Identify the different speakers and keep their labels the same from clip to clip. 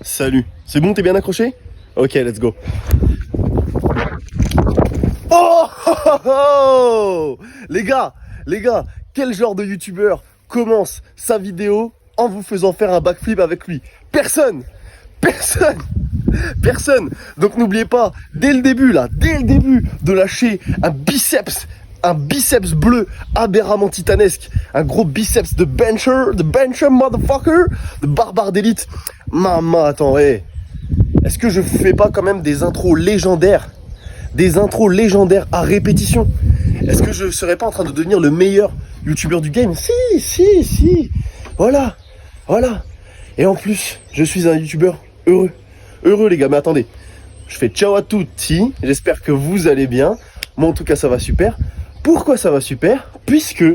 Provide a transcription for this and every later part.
Speaker 1: Salut. C'est bon, t'es bien accroché? Ok, let's go. Oh, oh, oh, oh les gars, quel genre de youtubeur commence sa vidéo en vous faisant faire un backflip avec lui? Personne. Donc n'oubliez pas, dès le début, de lâcher un biceps bleu aberramment titanesque, un gros biceps de bencher motherfucker, de barbare d'élite. Maman, attends, est-ce que je fais pas quand même des intros légendaires à répétition? Est-ce que je serais pas en train de devenir le meilleur youtubeur du game? Si, voilà. Et en plus, je suis un youtubeur heureux les gars, mais attendez, je fais ciao à tutti, j'espère que vous allez bien. Moi en tout cas ça va super. Pourquoi ça va super? Puisque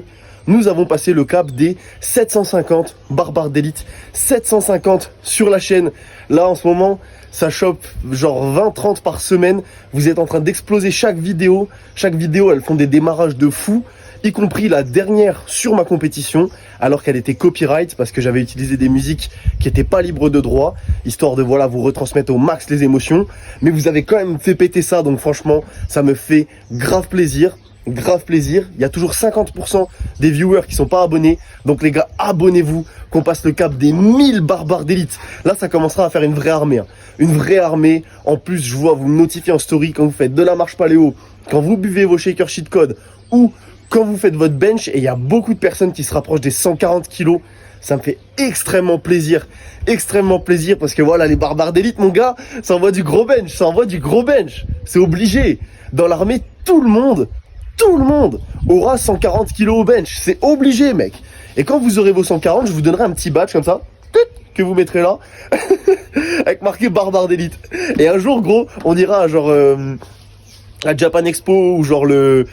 Speaker 1: nous avons passé le cap des 750 barbares d'élite, 750 sur la chaîne. Là en ce moment, ça chope genre 20-30 par semaine. Vous êtes en train d'exploser chaque vidéo, elles font des démarrages de fou, y compris la dernière sur ma compétition, alors qu'elle était copyright, parce que j'avais utilisé des musiques qui n'étaient pas libres de droit, histoire de voilà vous retransmettre au max les émotions. Mais vous avez quand même fait péter ça, donc franchement, ça me fait grave plaisir. Il y a toujours 50% des viewers qui sont pas abonnés. Donc les gars, abonnez-vous, qu'on passe le cap des 1000 barbares d'élite. Là, ça commencera à faire une vraie armée. Une vraie armée. En plus, je vois vous me notifier en story quand vous faites de la marche paléo, quand vous buvez vos shakers cheat code ou quand vous faites votre bench. Et il y a beaucoup de personnes qui se rapprochent des 140 kilos. Ça me fait extrêmement plaisir parce que voilà, les barbares d'élite, mon gars, ça envoie du gros bench. C'est obligé. Dans l'armée, tout le monde aura 140 kilos au bench. C'est obligé, mec. Et quand vous aurez vos 140, je vous donnerai un petit badge comme ça, que vous mettrez là, avec marqué barbare d'élite. Et un jour, gros, on ira à genre à Japan Expo ou genre le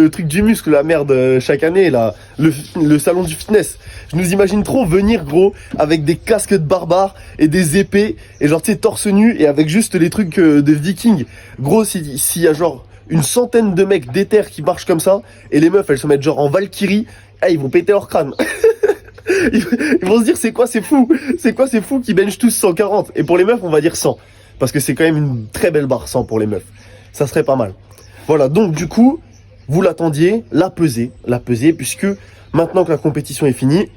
Speaker 1: truc du muscle, la merde, chaque année, là, le salon du fitness. Je nous imagine trop venir, gros, avec des casques de barbares et des épées, et genre, tu sais, torse nu, et avec juste les trucs de vikings. Gros, s'il y a genre une centaine de mecs d'éther qui marchent comme ça, et les meufs, elles se mettent genre en Valkyrie, ils vont péter leur crâne. Ils vont se dire, c'est quoi, c'est fou qui bench tous 140. Et pour les meufs, on va dire 100. Parce que c'est quand même une très belle barre 100 pour les meufs. Ça serait pas mal. Voilà, donc du coup, vous l'attendiez, la pesée, puisque maintenant que la compétition est finie,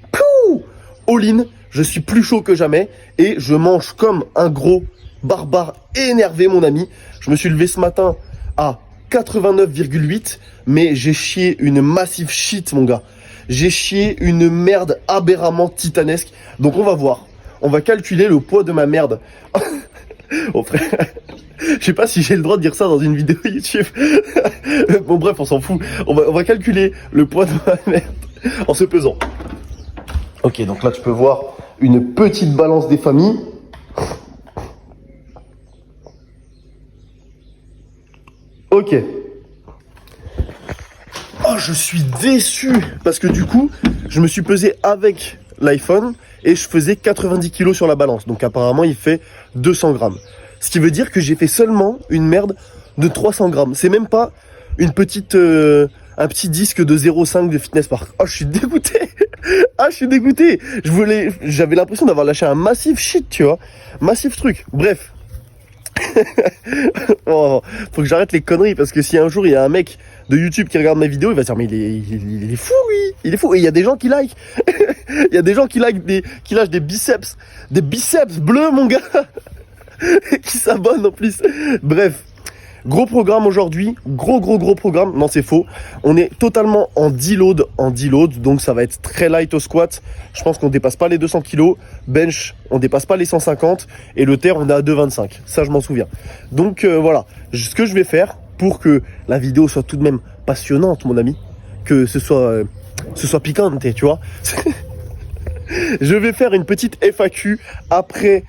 Speaker 1: all-in, je suis plus chaud que jamais et je mange comme un gros barbare énervé, mon ami. Je me suis levé ce matin à 89,8, mais j'ai chié une massive shit, mon gars. J'ai chié une merde aberramment titanesque. Donc on va voir. On va calculer le poids de ma merde. Oh frère, je sais pas si j'ai le droit de dire ça dans une vidéo YouTube. Bon bref, on s'en fout. On va calculer le poids de ma merde en se pesant. Ok, donc là tu peux voir une petite balance des familles. Ok. Oh, je suis déçu parce que du coup, je me suis pesé avec l'iPhone et je faisais 90 kilos sur la balance. Donc apparemment, il fait 200 grammes. Ce qui veut dire que j'ai fait seulement une merde de 300 grammes. C'est même pas une petite, un petit disque de 0,5 de Fitness Park. Oh, je suis dégoûté. J'avais l'impression d'avoir lâché un massif shit, tu vois. Massif truc. Bref. Oh, faut que j'arrête les conneries parce que si un jour il y a un mec de YouTube qui regarde mes vidéos, il va se dire mais il est fou lui, il est fou. Et il y a des gens qui like. Il y a des gens qui lâchent des biceps bleus, mon gars. Qui s'abonnent en plus. Bref, gros programme aujourd'hui, gros programme. Non, c'est faux. On est totalement en deload, donc ça va être très light au squat. Je pense qu'on dépasse pas les 200 kilos. Bench, on dépasse pas les 150. Et le terre, on est à 2,25. Ça, je m'en souviens. Donc voilà, ce que je vais faire pour que la vidéo soit tout de même passionnante, mon ami, que ce soit piquante, tu vois. Je vais faire une petite FAQ après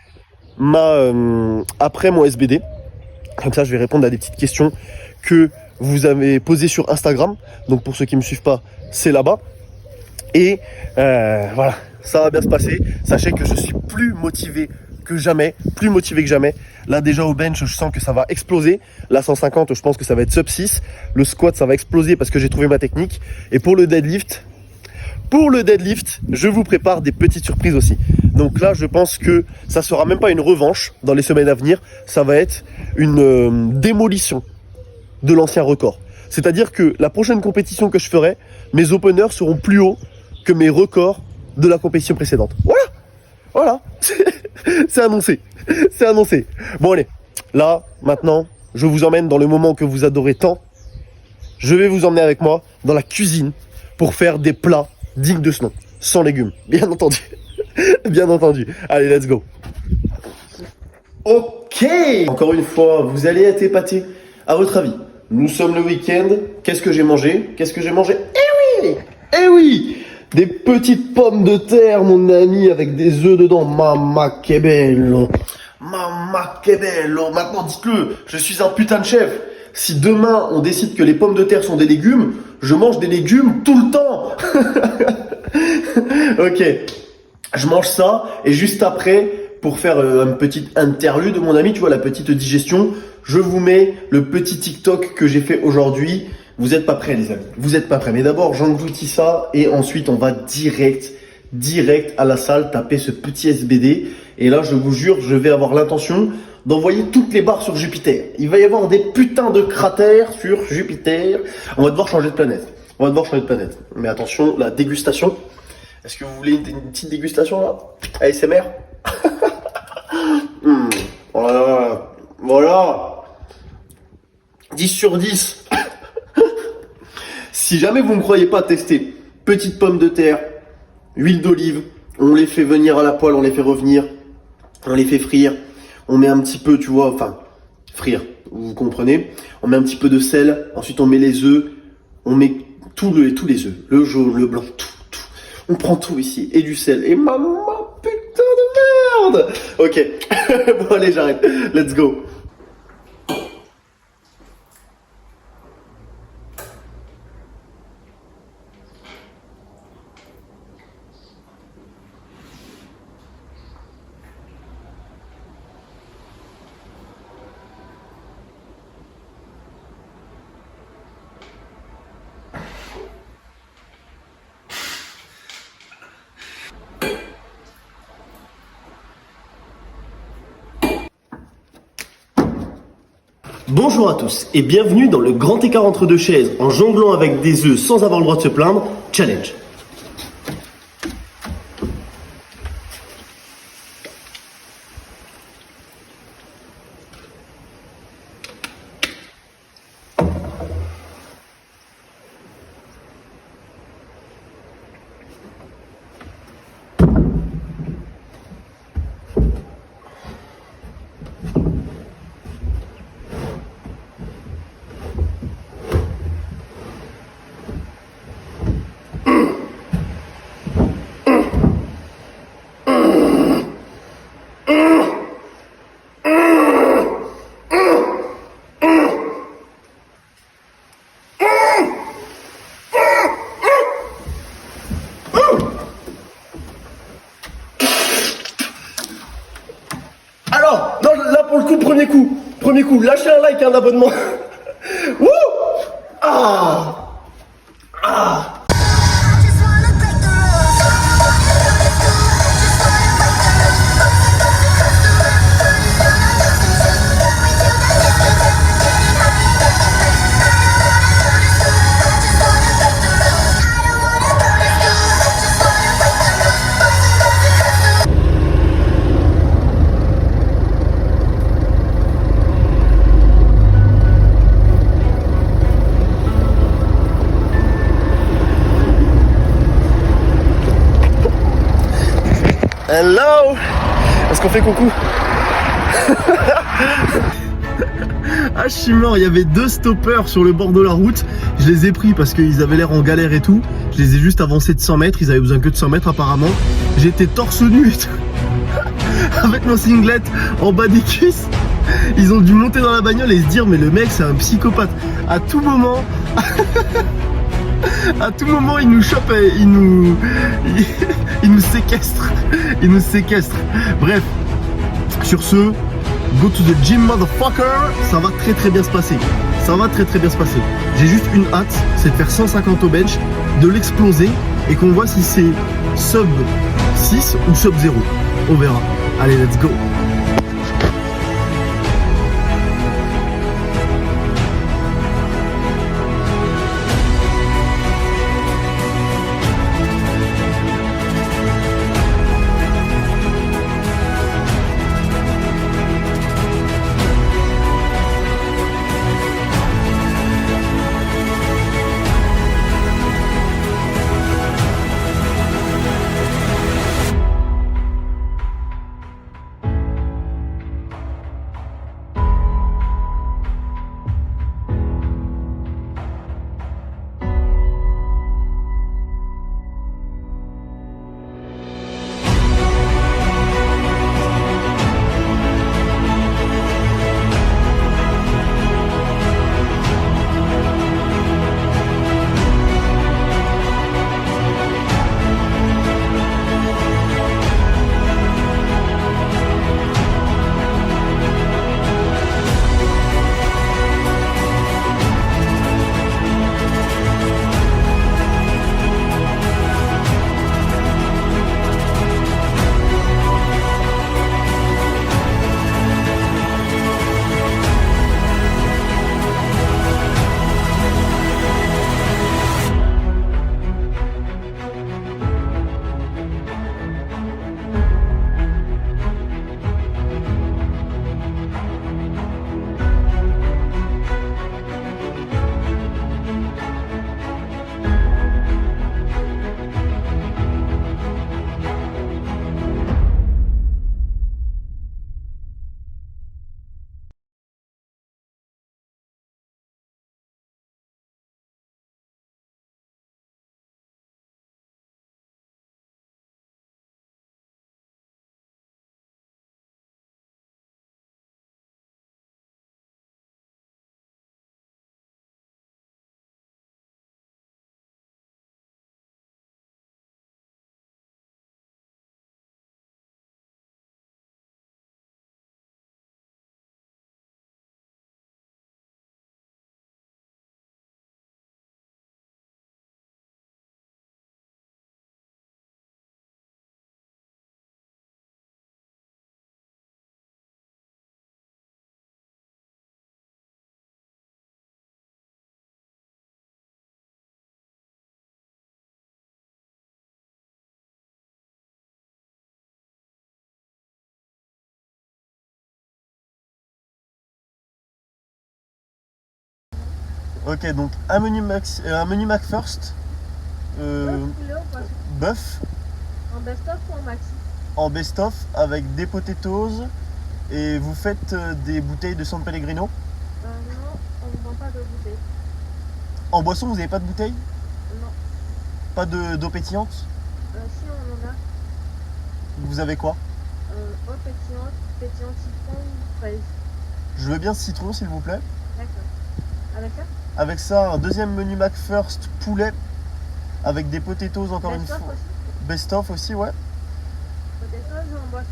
Speaker 1: mon SBD. Comme ça, je vais répondre à des petites questions que vous avez posées sur Instagram. Donc, pour ceux qui ne me suivent pas, c'est là-bas. Et voilà, ça va bien se passer. Sachez que je suis plus motivé que jamais. Là, déjà, au bench, je sens que ça va exploser. La 150, je pense que ça va être sub 6. Le squat, ça va exploser parce que j'ai trouvé ma technique. Et pour le deadlift, pour le deadlift, je vous prépare des petites surprises aussi. Donc là, je pense que ça sera même pas une revanche dans les semaines à venir, ça va être une démolition de l'ancien record. C'est-à-dire que la prochaine compétition que je ferai, mes openers seront plus hauts que mes records de la compétition précédente. Voilà, c'est annoncé, c'est annoncé. Bon allez, là, maintenant, je vous emmène dans le moment que vous adorez tant. Je vais vous emmener avec moi dans la cuisine pour faire des plats dignes de ce nom, sans légumes, bien entendu. Bien entendu. Allez, let's go. Ok. Encore une fois, vous allez être épatés. À votre avis, nous sommes le week-end. Qu'est-ce que j'ai mangé? Eh oui, des petites pommes de terre, mon ami, avec des œufs dedans. Mamma che bello. Mamma che bello. Maintenant, dites-le, je suis un putain de chef. Si demain, on décide que les pommes de terre sont des légumes, je mange des légumes tout le temps. Ok. Je mange ça, et juste après, pour faire une petite interlude, mon ami, tu vois, la petite digestion, je vous mets le petit TikTok que j'ai fait aujourd'hui. Vous êtes pas prêts, les amis. Vous êtes pas prêts. Mais d'abord, j'engloutis ça, et ensuite, on va direct à la salle taper ce petit SBD. Et là, je vous jure, je vais avoir l'intention d'envoyer toutes les barres sur Jupiter. Il va y avoir des putains de cratères sur Jupiter. On va devoir changer de planète. Mais attention, la dégustation. Est-ce que vous voulez une petite dégustation là? ASMR. Voilà. 10 sur 10. Si jamais vous ne me croyez pas, testez. Petites pommes de terre, huile d'olive, on les fait venir à la poêle, on les fait revenir, on les fait frire, on met un petit peu, tu vois, enfin, frire, vous comprenez. On met un petit peu de sel, ensuite on met les œufs, on met tous les œufs, le jaune, le blanc, tout. On prend tout ici, et du sel, et maman, putain de merde. Ok, bon allez, j'arrête, let's go. Bonjour à tous et bienvenue dans le grand écart entre deux chaises en jonglant avec des œufs sans avoir le droit de se plaindre, challenge. Alors, non, là pour le coup, premier coup, lâchez un like et un abonnement. Wouh! Ah! Hello! Est-ce qu'on fait coucou? Ah, je suis mort, il y avait 2 stoppers sur le bord de la route. Je les ai pris parce qu'ils avaient l'air en galère et tout. Je les ai juste avancés de 100 mètres, ils avaient besoin que de 100 mètres apparemment. J'étais torse nu avec mon singlet en bas des cuisses. Ils ont dû monter dans la bagnole et se dire mais le mec c'est un psychopathe. À tout moment il nous chope et il nous séquestre. Il nous séquestre. Bref, sur ce, go to the gym motherfucker. Ça va très bien se passer. Ça va très bien se passer. J'ai juste une hâte, c'est de faire 150 au bench, de l'exploser et qu'on voit si c'est sub 6 ou sub 0. On verra. Allez, let's go. Ok, donc un menu McFirst, bœuf
Speaker 2: En best-of ou en maxi?
Speaker 1: en best-of avec des potatoes et vous faites des bouteilles de San Pellegrino.
Speaker 2: Non, on ne vend pas de bouteille.
Speaker 1: En boisson, vous n'avez pas de bouteille?
Speaker 2: Non.
Speaker 1: Pas d'eau pétillante?
Speaker 2: Si, on en a.
Speaker 1: Vous avez quoi?
Speaker 2: Eau pétillante, pétillante citron, fraise.
Speaker 1: Je veux bien citron, s'il vous plaît.
Speaker 2: D'accord. Avec ça?
Speaker 1: Avec ça, un deuxième menu McFirst poulet avec des potatoes encore une fois. Best-of aussi, ouais.
Speaker 2: Potatoes en boisson?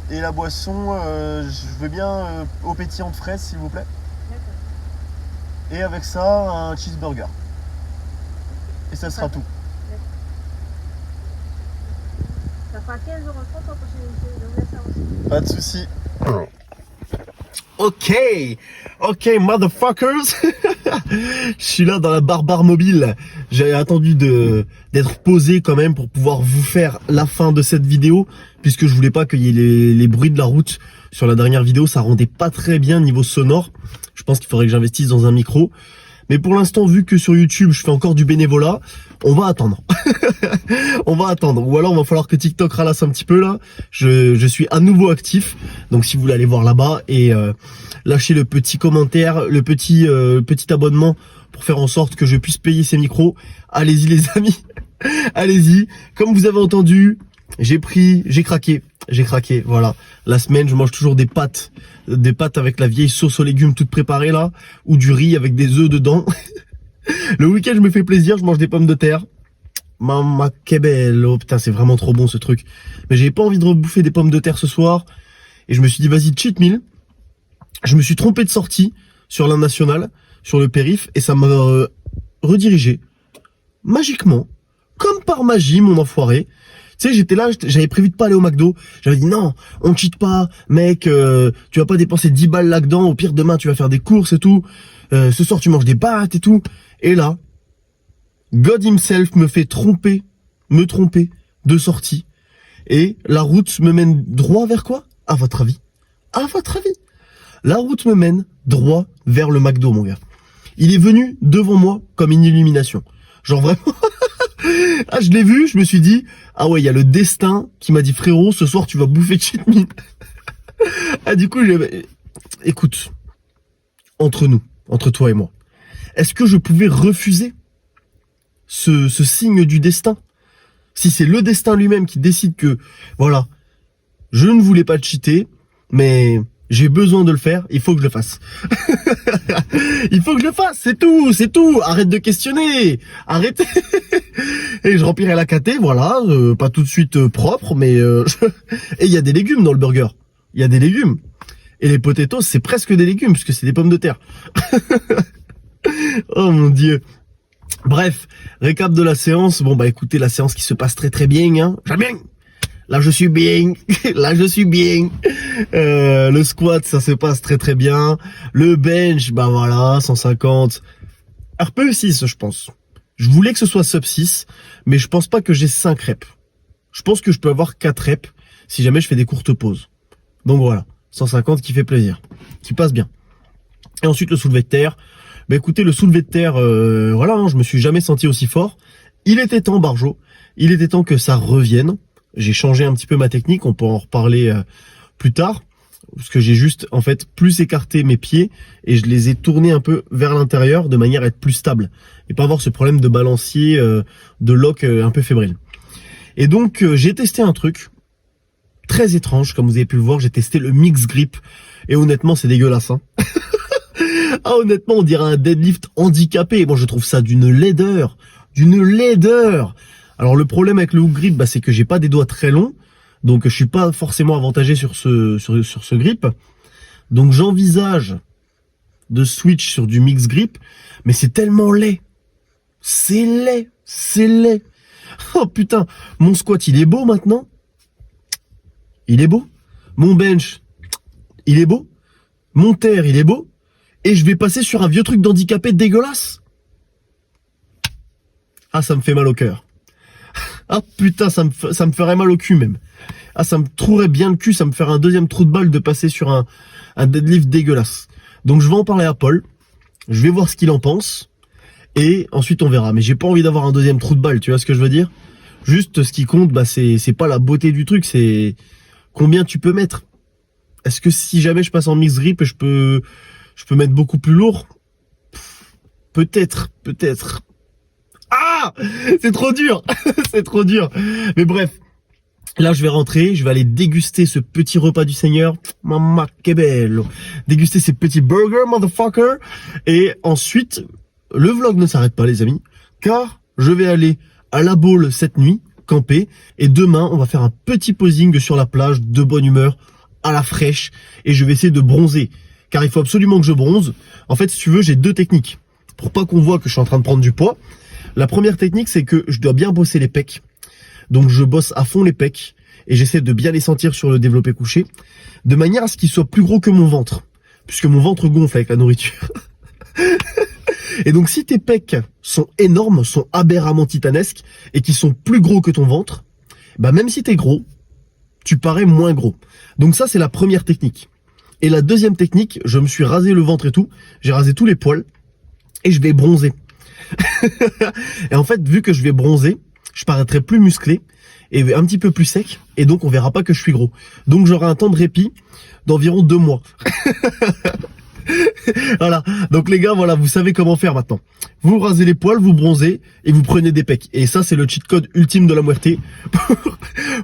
Speaker 1: Et la boisson, je veux bien eau pétillante fraise, s'il vous plaît.
Speaker 2: D'accord.
Speaker 1: Et avec ça, un cheeseburger. Et ça sera tout.
Speaker 2: Ça fera 15,30 € en prochaine unité. Je vous laisse ça aussi.
Speaker 1: Pas de soucis. Ok, motherfuckers. Je suis là dans la barbare mobile. J'ai attendu d'être posé quand même pour pouvoir vous faire la fin de cette vidéo, puisque je voulais pas qu'il y ait les bruits de la route sur la dernière vidéo. Ça rendait pas très bien niveau sonore. Je pense qu'il faudrait que j'investisse dans un micro. Mais pour l'instant, vu que sur YouTube, je fais encore du bénévolat, on va attendre. On va attendre. Ou alors, il va falloir que TikTok ralasse un petit peu là. Je suis à nouveau actif. Donc, si vous voulez aller voir là-bas et lâcher le petit commentaire, le petit abonnement pour faire en sorte que je puisse payer ces micros, allez-y les amis. Allez-y. Comme vous avez entendu, j'ai craqué. Voilà. La semaine, je mange toujours des pâtes avec la vieille sauce aux légumes toute préparée là, ou du riz avec des œufs dedans. Le week-end, je me fais plaisir, je mange des pommes de terre. Mamma que bello, putain, c'est vraiment trop bon ce truc. Mais j'avais pas envie de rebouffer des pommes de terre ce soir, et je me suis dit vas-y, cheat meal. Je me suis trompé de sortie sur la nationale, sur le périph, et ça m'a redirigé magiquement, comme par magie, mon enfoiré. Tu sais, j'étais là, j'avais prévu de pas aller au McDo. J'avais dit non, on cheat pas, mec, tu vas pas dépenser 10 balles là-dedans. Au pire, demain, tu vas faire des courses et tout. Ce soir, tu manges des pâtes et tout. Et là, God himself me fait me tromper de sortie. Et la route me mène droit vers quoi? À votre avis? À votre avis? La route me mène droit vers le McDo, mon gars. Il est venu devant moi comme une illumination. Genre vraiment... Ah, je l'ai vu, je me suis dit, ah ouais, il y a le destin qui m'a dit, frérot, ce soir, tu vas bouffer de cheat meal. Ah, du coup, écoute, entre nous, entre toi et moi, est-ce que je pouvais refuser ce signe du destin? Si c'est le destin lui-même qui décide que, voilà, je ne voulais pas cheater, mais j'ai besoin de le faire, il faut que je le fasse. Il faut que je le fasse, c'est tout. Arrête de questionner, arrêtez. Et je remplirai la caté, voilà, pas tout de suite propre, mais et il y a des légumes dans le burger. Il y a des légumes. Et les potatoes, c'est presque des légumes, puisque c'est des pommes de terre. Oh mon Dieu. Bref, récap de la séance. Bon bah écoutez, la séance qui se passe très très bien, hein. J'aime bien. Là je suis bien, là je suis bien. Le squat ça se passe très très bien. Le bench, bah voilà, 150. RPE 6 je pense. Je voulais que ce soit sub 6, mais je pense pas que j'ai 5 reps. Je pense que je peux avoir 4 reps si jamais je fais des courtes pauses. Donc voilà, 150 qui fait plaisir, qui passe bien. Et ensuite le soulevé de terre. Bah écoutez, le soulevé de terre, voilà, hein, je me suis jamais senti aussi fort. Il était temps, Barjo, il était temps que ça revienne. J'ai changé un petit peu ma technique, on peut en reparler plus tard, parce que j'ai juste en fait plus écarté mes pieds et je les ai tournés un peu vers l'intérieur de manière à être plus stable et pas avoir ce problème de balancier, de lock un peu fébrile. Et donc j'ai testé un truc très étrange, comme vous avez pu le voir, j'ai testé le mix grip et honnêtement c'est dégueulasse, hein. Ah honnêtement on dirait un deadlift handicapé. Moi je trouve ça d'une laideur. Alors le problème avec le hook grip, bah, c'est que j'ai pas des doigts très longs, donc je suis pas forcément avantagé sur ce grip. Donc j'envisage de switch sur du mix grip, mais c'est tellement laid. C'est laid. Oh putain, mon squat il est beau maintenant. Il est beau. Mon bench, il est beau. Mon terre, il est beau. Et je vais passer sur un vieux truc d'handicapé dégueulasse. Ah, ça me fait mal au cœur. Ah putain, ça me ferait mal au cul même. Ah, ça me trouerait bien le cul, ça me ferait un deuxième trou de balle de passer sur un deadlift dégueulasse. Donc je vais en parler à Paul. Je vais voir ce qu'il en pense. Et ensuite on verra. Mais j'ai pas envie d'avoir un deuxième trou de balle, tu vois ce que je veux dire? Juste ce qui compte, bah c'est pas la beauté du truc, c'est combien tu peux mettre. Est-ce que si jamais je passe en mix grip, je peux mettre beaucoup plus lourd? Peut-être. Ah, c'est trop dur. C'est trop dur. Mais bref, là je vais rentrer, je vais aller déguster ce petit repas du Seigneur. Mamma que bello. Déguster ces petits burgers, motherfucker. Et ensuite, le vlog ne s'arrête pas les amis, car je vais aller à la boule cette nuit, camper. Et demain, on va faire un petit posing sur la plage, de bonne humeur, à la fraîche. Et je vais essayer de bronzer, car il faut absolument que je bronze. En fait, si tu veux, j'ai deux techniques. Pour pas qu'on voit que je suis en train de prendre du poids. La première technique, c'est que je dois bien bosser les pecs. Donc je bosse à fond les pecs et j'essaie de bien les sentir sur le développé couché, de manière à ce qu'ils soient plus gros que mon ventre, puisque mon ventre gonfle avec la nourriture. Et donc si tes pecs sont énormes, sont aberramment titanesques et qui sont plus gros que ton ventre, bah même si t'es gros, tu parais moins gros. Donc ça c'est la première technique. Et la deuxième technique, je me suis rasé le ventre et tout, j'ai rasé tous les poils et je vais bronzer. Et en fait, vu que je vais bronzer, je paraîtrai plus musclé et un petit peu plus sec, et donc on verra pas que je suis gros. Donc j'aurai un temps de répit d'environ 2 mois. Voilà, donc les gars, voilà, vous savez comment faire maintenant. Vous rasez les poils, vous bronzez et vous prenez des pecs. Et ça c'est le cheat code ultime de la muerte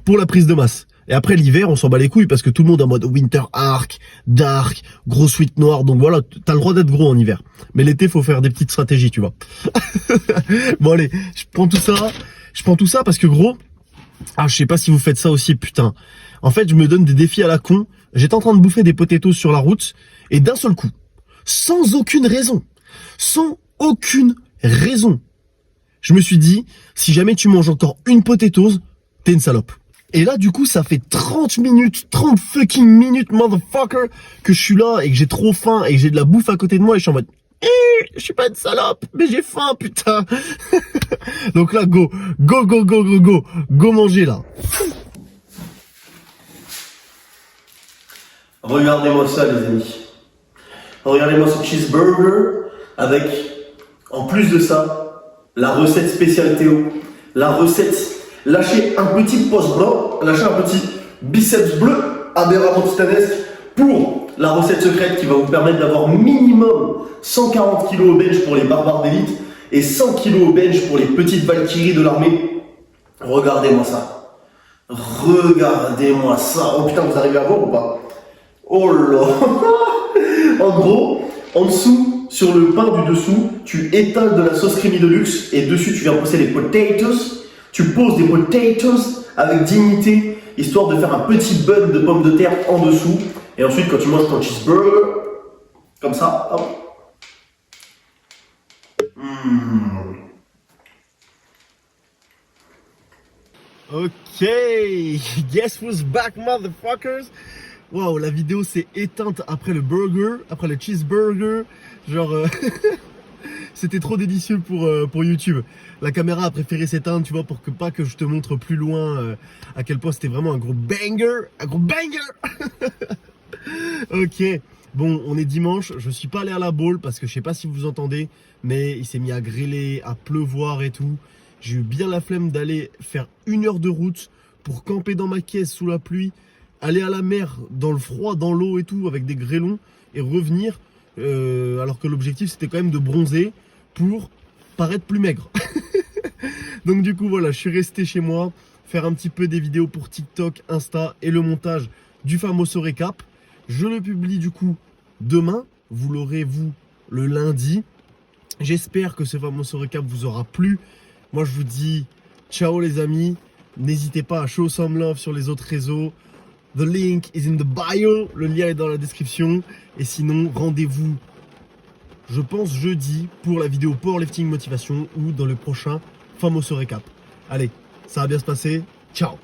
Speaker 1: pour la prise de masse. Et après l'hiver, on s'en bat les couilles parce que tout le monde est en mode winter arc, dark, gros sweat noir. Donc voilà, t'as le droit d'être gros en hiver. Mais l'été, faut faire des petites stratégies, tu vois. Bon allez, je prends tout ça parce que gros, ah je sais pas si vous faites ça aussi, putain. En fait, je me donne des défis à la con. J'étais en train de bouffer des potatoes sur la route et d'un seul coup, sans aucune raison, Je me suis dit, si jamais tu manges encore une potatoes, t'es une salope. Et là, du coup, ça fait 30 minutes, 30 fucking minutes, motherfucker, que je suis là et que j'ai trop faim et que j'ai de la bouffe à côté de moi et je suis en mode, je suis pas une salope, mais j'ai faim, putain. Donc là, go manger là. Regardez-moi ça, les amis. Regardez-moi ce cheeseburger avec, en plus de ça, la recette spéciale Théo. La recette. Lâchez un petit post blanc, lâchez un petit biceps bleu aberramment titanesque pour la recette secrète qui va vous permettre d'avoir minimum 140 kg au bench pour les barbares d'élite et 100 kg au bench pour les petites valkyries de l'armée. Regardez-moi ça. Regardez-moi ça. Oh putain, vous arrivez à voir ou pas? Oh là. En gros, en dessous, sur le pain du dessous, tu étales de la sauce creamy de luxe et dessus tu viens poser les potatoes. Tu poses des potatoes avec dignité, histoire de faire un petit bun de pommes de terre en dessous. Et ensuite, quand tu manges ton cheeseburger, comme ça, hop. Ok, guess who's back, motherfuckers? Wow, la vidéo s'est éteinte après le burger, après le cheeseburger. Genre, c'était trop délicieux pour YouTube. La caméra a préféré s'éteindre, tu vois, pour que pas que je te montre plus loin à quel point c'était vraiment un gros banger. Un gros banger. Ok, bon, on est dimanche. Je suis pas allé à la bowl parce que je sais pas si vous entendez, mais il s'est mis à grêler, à pleuvoir et tout. J'ai eu bien la flemme d'aller faire 1 heure de route pour camper dans ma caisse sous la pluie, aller à la mer dans le froid, dans l'eau et tout, avec des grêlons, et revenir, alors que l'objectif c'était quand même de bronzer pour paraître plus maigre. Donc du coup voilà, je suis resté chez moi, faire un petit peu des vidéos pour TikTok, Insta et le montage du Famoso Recap. Je le publie du coup demain, vous l'aurez vous le lundi. J'espère que ce Famoso Recap vous aura plu. Moi je vous dis ciao les amis, n'hésitez pas à show some love sur les autres réseaux. The link is in the bio, le lien est dans la description. Et sinon, rendez-vous, je pense jeudi, pour la vidéo Powerlifting Motivation ou dans le prochain Famoso Recap. Allez, ça va bien se passer, ciao.